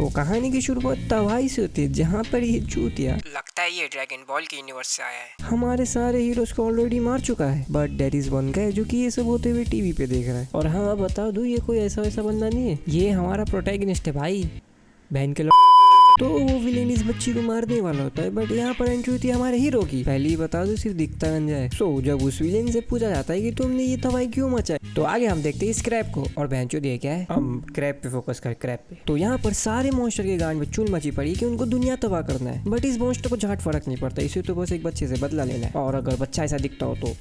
तो कहानी की शुरुआत तबाही से होती है जहाँ पर ये चूतिया, लगता है ये ड्रैगन बॉल के यूनिवर्स से आया है। हमारे सारे हीरोज को ऑलरेडी मार चुका है, but there is one guy जो कि ये सब होते हुए टीवी पे देख रहा है। और हाँ बता दूं, ये कोई ऐसा वैसा बंदा नहीं है, ये हमारा प्रोटैगनिस्ट है भाई, बहन के तो वो विलेन इस बच्ची को मारने वाला होता है, बट यहाँ पर एंट्री होती है हमारे हीरो की। पहले ही बता दो, सिर्फ दिखता गंजा है। जब उस विलेन से पूछा जाता है कि तुमने ये तबाही क्यों मचाई, तो आगे हम देखते हैं स्क्रैप को। और बहनचोद ये क्या है, हम क्रैप पे फोकस कर, क्रैप पे। तो यहाँ पर सारे मॉन्स्टर के गांड में चुन मची पड़ी कि उनको दुनिया तबाह करना है, बट इस मॉन्स्टर को झाट फर्क नहीं पड़ता, इसे तो बस एक बच्चे से बदला लेना है। और अगर बच्चा ऐसा दिखता हो तो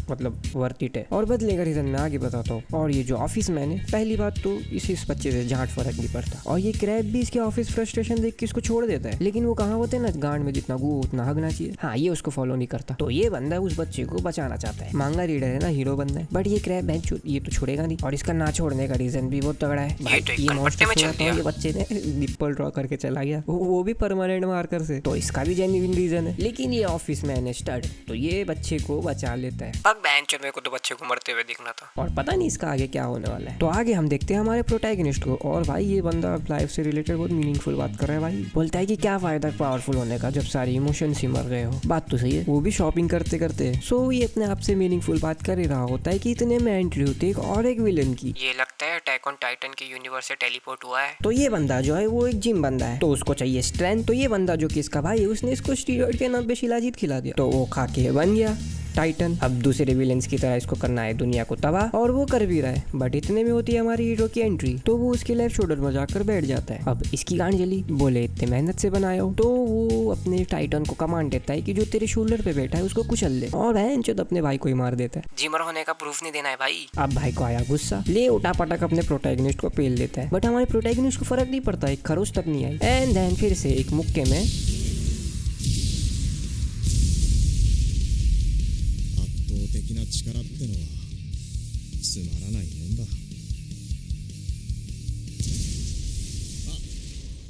मतलब वर्थ इट है। और बदले का रीजन मैं आगे बताता हूँ। और ये जो ऑफिस मैन है, पहली बात तो इस बच्चे से झाट फर्क नहीं पड़ता, और ये क्रैप भी इसके ऑफिस फ्रस्ट्रेशन देख के इसको छोड़ देता है। लेकिन वो कहाँ होते हैं ना, गांड में जितना गू उतना हगना चाहिए। हाँ, ये उसको फॉलो नहीं करता। तो ये बंदा उस बच्चे को बचाना चाहता है, मांगा रीडर है ना, हीरो बंदा है, बट ये क्रैप ये तो छोड़ेगा नहीं। और इसका ना छोड़ने का रीजन भी बहुत तगड़ा है। ये बच्चे ने निप्पल ड्रॉ करके चला गया, वो भी परमानेंट मार्कर से, तो इसका भी जेन्युइन रीजन है। लेकिन ये ऑफिस मैन है स्टड, तो ये बच्चे को बचा लेता है। मेरे को तो बच्चे को मरते हुए दिखना था, और पता नहीं इसका आगे क्या होने वाला है। तो आगे हम देखते हैं हमारे प्रोटैगनिस्ट को। और भाई ये बंदा लाइफ से रिलेटेड बहुत मीनिंगफुल बात कर रहा है भाई। बोलता है कि क्या फायदा पावरफुल होने का जब सारे इमोशंस ही मर गए हो। बात तो सही है, वो भी शॉपिंग करते करते। ये अपने आप से मीनिंगफुल बात कर ही रहा होता है कि इतने में एंट्री होती है और एक विलेन की। ये लगता है अटैक ऑन टाइटन के यूनिवर्स से टेलीपोर्ट हुआ है। तो ये बंदा जो है वो एक जिम बंदा है, तो उसको चाहिए स्ट्रेंथ। तो ये बंदा जो कि इसका भाई है, उसने इसको स्टीरॉइड के नाम पे शिलाजीत खिला दिया, तो वो खा के बन गया टाइटन। अब दूसरे विलेंस की तरह इसको करना है दुनिया को तबाह, और वो कर भी रहा है। बट इतने में होती है हमारी हीरो की एंट्री, तो वो उसके लेफ्ट शोल्डर में जाकर बैठ जाता है। अब इसकी गांड जली, बोले इतने मेहनत से बनाया हो, तो वो अपने टाइटन को कमांड देता है कि जो तेरे शोल्डर पे बैठा है उसको कुचल दे, और बहनचोद अपने भाई को ही मार देता है। जिमर होने का प्रूफ नहीं देना है भाई। अब भाई को आया गुस्सा, ले उठा पटक अपने प्रोटैगनिस्ट को पेल देता है, बट हमारे प्रोटैगनिस्ट को फर्क नहीं पड़ता, एक खरोच तक नहीं आई। एंड देन फिर से एक मुक्के में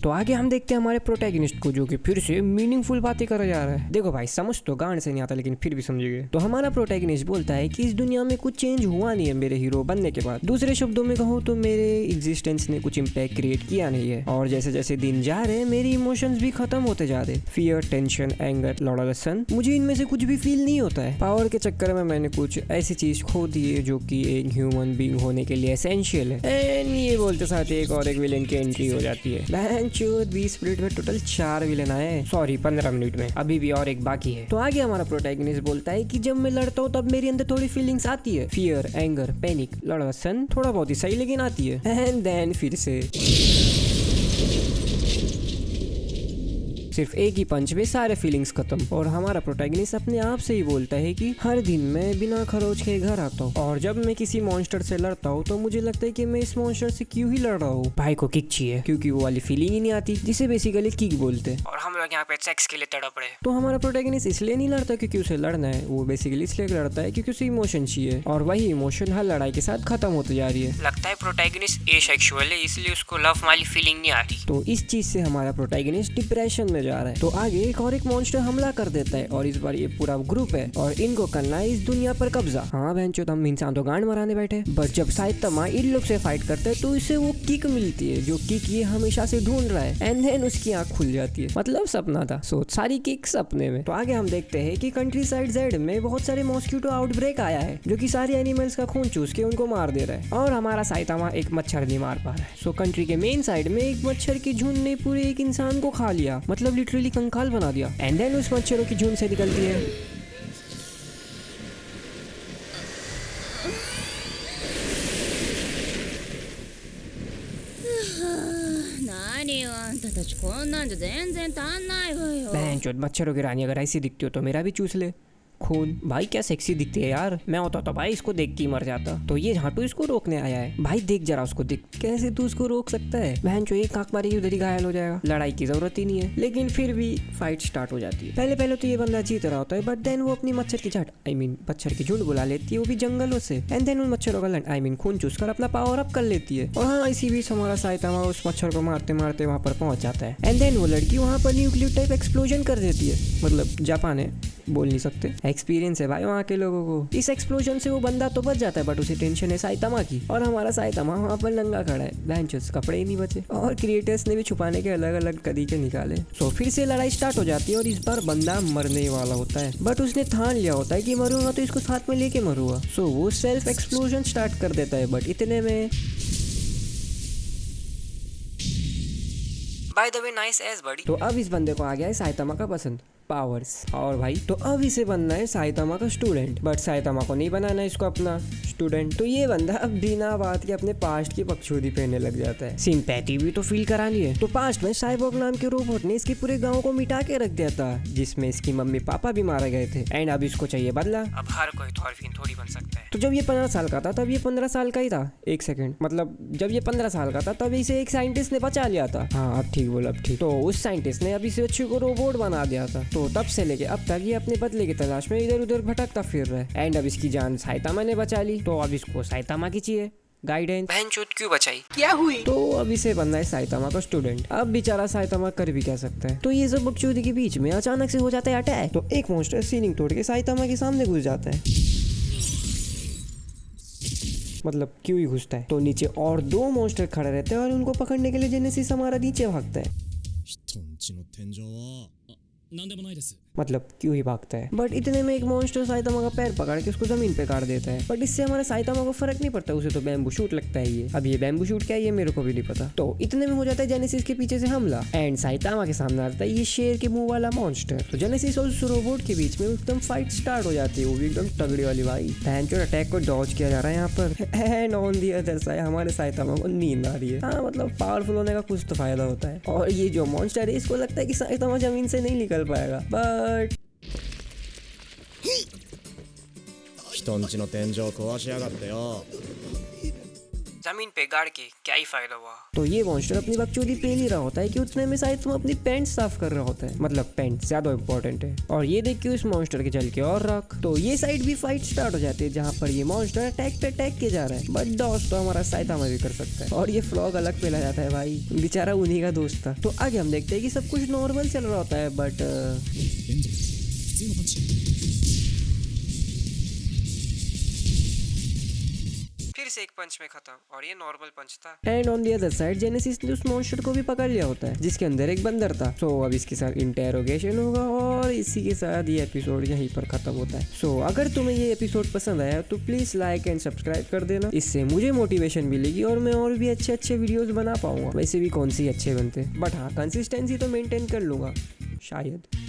तो आगे हम देखते हैं हमारे प्रोटैगनिस्ट को, जो कि फिर से मीनिंगफुल बातें करा जा रहा है। देखो भाई, समझ तो गांड से नहीं आता, लेकिन फिर भी समझिए। तो हमारा प्रोटैगनिस्ट बोलता है कि इस दुनिया में कुछ चेंज हुआ नहीं है मेरे हीरो बनने के बाद। दूसरे शब्दों में कहूँ तो मेरे एग्जिस्टेंस ने कुछ इम्पैक्ट क्रिएट किया नहीं है, और जैसे जैसे दिन जा रहे मेरी इमोशंस भी खत्म होते जा रहे। फियर, टेंशन, एंगर, लॉडसन, मुझे इनमें से कुछ भी फील नहीं होता है। पावर के चक्कर में मैंने कुछ ऐसी चीज खो दी है जो कि एक ह्यूमन बीइंग होने के लिए एसेंशियल है। एंड ये बोलते साथ एक और एक विलेन की एंट्री हो जाती है। 20 मिनट में टोटल 4 विलेन आए, सॉरी 15 मिनट में, अभी भी और एक बाकी है। तो आगे हमारा प्रोटैगनिस्ट बोलता है कि जब मैं लड़ता हूँ तब मेरे अंदर थोड़ी फीलिंग्स आती है, फियर, एंगर, पैनिक, लड़सन, थोड़ा बहुत ही सही लेकिन आती है। एंड देन फिर से सिर्फ एक ही पंच में सारे फीलिंग्स खत्म। और हमारा प्रोटैगनिस्ट अपने आप से ही बोलता है कि हर दिन मैं बिना खरोच के घर आता हूँ, और जब मैं किसी मॉन्स्टर से लड़ता हूँ तो मुझे लगता है कि मैं इस मॉन्स्टर से क्यों ही लड़ रहा हूँ। भाई को किक चाहिए, क्योंकि वो वाली फीलिंग ही नहीं आती, जिसे बेसिकली किक बोलते हैं। और हम लोग यहाँ पे सेक्स के लिए तड़प रहे हैं। तो हमारा प्रोटैगनिस्ट इसलिए नहीं लड़ता क्योंकि उसे लड़ना है, वो बेसिकली इसलिए लड़ता है क्योंकि उसे इमोशन चाहिए, और वही इमोशन हर लड़ाई के साथ खत्म होती जा रही है। लगता है प्रोटैगनिस्ट एसेक्सुअल है, इसलिए उसको लव वाली फीलिंग नहीं आती। तो इस चीज से हमारा प्रोटैगनिस्ट डिप्रेशन में जा रहा है। तो आगे एक और एक मॉन्स्टर हमला कर देता है, और इस बार ये पूरा ग्रुप है और इनको करना है इस दुनिया पर कब्जा। हाँ बहनचोद, हम इंसान तो गांड मराने बैठे, बट जब साइतामा इन लोग से फाइट करते हैं तो इसे वो किक मिलती है जो किक ये हमेशा से ढूंढ रहा है। एंड देन उसकी आंख खुल जाती है, मतलब सपना था, सारी किक सपने में। तो आगे हम देखते हैं कि कंट्री साइड जेड में बहुत सारे मॉस्किटो आउटब्रेक आया है, जो कि सारे एनिमल्स का खून चूस के उनको मार दे रहा है, और हमारा साइतामा एक मच्छर नहीं मार पा रहा है। कंट्री के मेन साइड में एक मच्छर के झुंड ने पूरे एक इंसान को खा लिया, मतलब लिटरली कंकाल बना दिया। एंड देन उस मच्छरों की झुंड से निकलती है मच्छरों की रानी। अगर ऐसी दिखती हो तो मेरा भी चूस ले खून। भाई क्या सेक्सी दिखती है यार, मैं होता तो भाई इसको देख के मर जाता। तो ये झाटू इसको रोकने आया है। भाई देख जरा उसको, देख कैसे तू उसको रोक सकता है। बहन जो एक आंख मारी उधर ही घायल हो जाएगा, लड़ाई की जरूरत ही नहीं है। लेकिन फिर भी फाइट स्टार्ट हो जाती है। पहले पहले तो ये बंदा जीत रहा होता है, बट देन वो अपनी मच्छर की झाट मच्छर की झुंड बुला लेती है, वो भी जंगलों से। एंड देन उन मच्छरों का खून चूस कर अपना पावर अप कर लेती है। और हाँ, इसी बीच हमारा साइतामा उस मच्छर को मारते मारते वहाँ पर पहुंच जाता है। एंड देन वो लड़की वहाँ पर न्यूक्लियर टाइप एक्सप्लोजन कर देती है, मतलब जापान है बोल नहीं सकते, एक्सपीरियंस है भाई वहाँ के लोगों को। इस एक्सप्लोजन से वो बंदा तो बच जाता है बट उसे टेंशन है साइतामा की, और हमारा साइतामा वहाँ पर नंगा खड़ा है, बेंचेस कपड़े ही नहीं बचे। और क्रिएटर्स ने भी छुपाने के अलग अलग तरीके निकाले। सो फिर से लड़ाई स्टार्ट हो जाती है और इस बार बंदा मरने वाला होता है, बट उसने ठान लिया होता है कि मरूंगा तो इसको साथ में लेके मरूंगा। सो वो सेल्फ एक्सप्लोजन स्टार्ट कर देता है, बट इतने में बाय द वे नाइस एज बड़ी। तो अब इस बंदे को आ गया है साइतामा का पसंद, पावर्स। और भाई तो अब इसे बनना है साइतामा का स्टूडेंट, बट साइतामा को नहीं बनाना है इसको अपना स्टूडेंट। तो ये बंदा अब बिना बात के अपने पास्ट की बकचोदी पहनने लग जाता है। सिंपैथी भी तो फील करानी है। तो पास्ट में साइबोर्ग नाम के रोबोट ने इसके पूरे गांव को मिटा के रख दिया था, जिसमें इसकी मम्मी पापा भी मारे गए थे, एंड अब इसको चाहिए बदला। अब हर कोई थॉरफिन थोड़ी बन सकता है। तो जब ये 15 साल का था तब ये 15 साल का ही था। एक सेकंड, मतलब जब ये 15 साल का था तब इसे एक साइंटिस्ट ने बचा लिया था। हाँ अब ठीक बोला, अब ठीक। तो उस साइंटिस्ट ने अब इसे अच्छे को रोबोट बना दिया था। तो तब से लेके अब तक ये अपने बदले की तलाश में इधर उधर भटकता फिर रहा है, एंड अब इसकी जान साइतामा ने बचा ली। तो अब इसको साइतामा की चाहिए गाइडेंस। बहनचोद क्यों बचाई? क्या हुई? तो अब इसे बनना है साइतामा का स्टूडेंट। अब बेचारा साइतामा कर भी क्या सकता है। तो ये सब बकचोदी के बीच में अचानक से हो जाता है अटैक। तो एक मॉन्स्टर सीलिंग तोड़ के साइतामा के सामने घुस जाता है, मतलब क्यों ही घुसता है। तो नीचे और 2 मॉन्स्टर खड़े रहते हैं और उनको पकड़ने के लिए जेनेसिस हमारा नीचे भागता है। 人んちの天井は何でもないです。 मतलब क्यों ही भागता है। बट इतने में एक मॉन्स्टर साइतामा का पैर पकड़ के उसको जमीन पे काट देता है, बट इससे हमारे साइतामा को फर्क नहीं पड़ता, उसे तो बैम्बू शूट लगता है ये। अब ये बैम्बू शूट क्या है ये मेरे को भी नहीं पता। तो इतने में हो जाता है जेनेसिस के पीछे से हमला, एंड साइतामा के सामने आता है ये शेर के मुंह वाला मॉन्स्टर। तो जेनेसिस और उस रोबोट के बीच में एकदम फाइट स्टार्ट हो जाती है, वो भी एकदम तगड़ी वाली भाई। भयंकर अटैक को डॉज किया जा रहा है यहाँ पर, and on the other side हमारे साइतामा को नींद आ रही है। हाँ मतलब पावरफुल होने का कुछ तो फायदा होता है। और ये जो मॉन्स्टर है इसको लगता है कि साइतामा जमीन से नहीं निकल पाएगा, बट 人んちの天井壊しやがってよ。 जमीन पे गाड़ के क्या ही फायदा हुआ। तो ये मॉन्स्टर अपनी बकचोदी पेल ही रहा होता है कि उतने में शायद तुम अपनी पैंट साफ कर रहा होता है, मतलब पैंट ज्यादा इंपॉर्टेंट है। और ये देख के उस मॉन्स्टर के चल के और रख। तो ये साइड भी फाइट स्टार्ट हो जाती है जहाँ पर ये मॉन्स्टर अटैक पे अटैक किया जा रहा है, बट डॉस तो हमारा साइतामा भी कर सकता है। और ये फ्लॉग अलग पेला जाता है भाई, बेचारा उन्हीं का दोस्त था। तो आगे हम देखते हैं कि सब कुछ नॉर्मल चल रहा होता है, बट 連続普通のパンチ。 फिर से एक पंच में खत्म, और ये नॉर्मल पंच था। And on the other side genesis ने उस मॉन्स्टर को भी पकड़ लिया होता है जिसके अंदर एक बंदर था। सो अब इसके साथ इंटेरोगेशन होगा और इसी के साथ ये एपिसोड यहीं पर खत्म होता है। सो अगर तुम्हें ये एपिसोड पसंद आया तो प्लीज लाइक एंड सब्सक्राइब कर देना, इससे मुझे मोटिवेशन मिलेगी और मैं और भी अच्छे अच्छे वीडियोस बना पाऊंगा। वैसे भी कौन सी अच्छे बनते, बट हाँ कंसिस्टेंसी तो मेंटेन कर लूंगा शायद।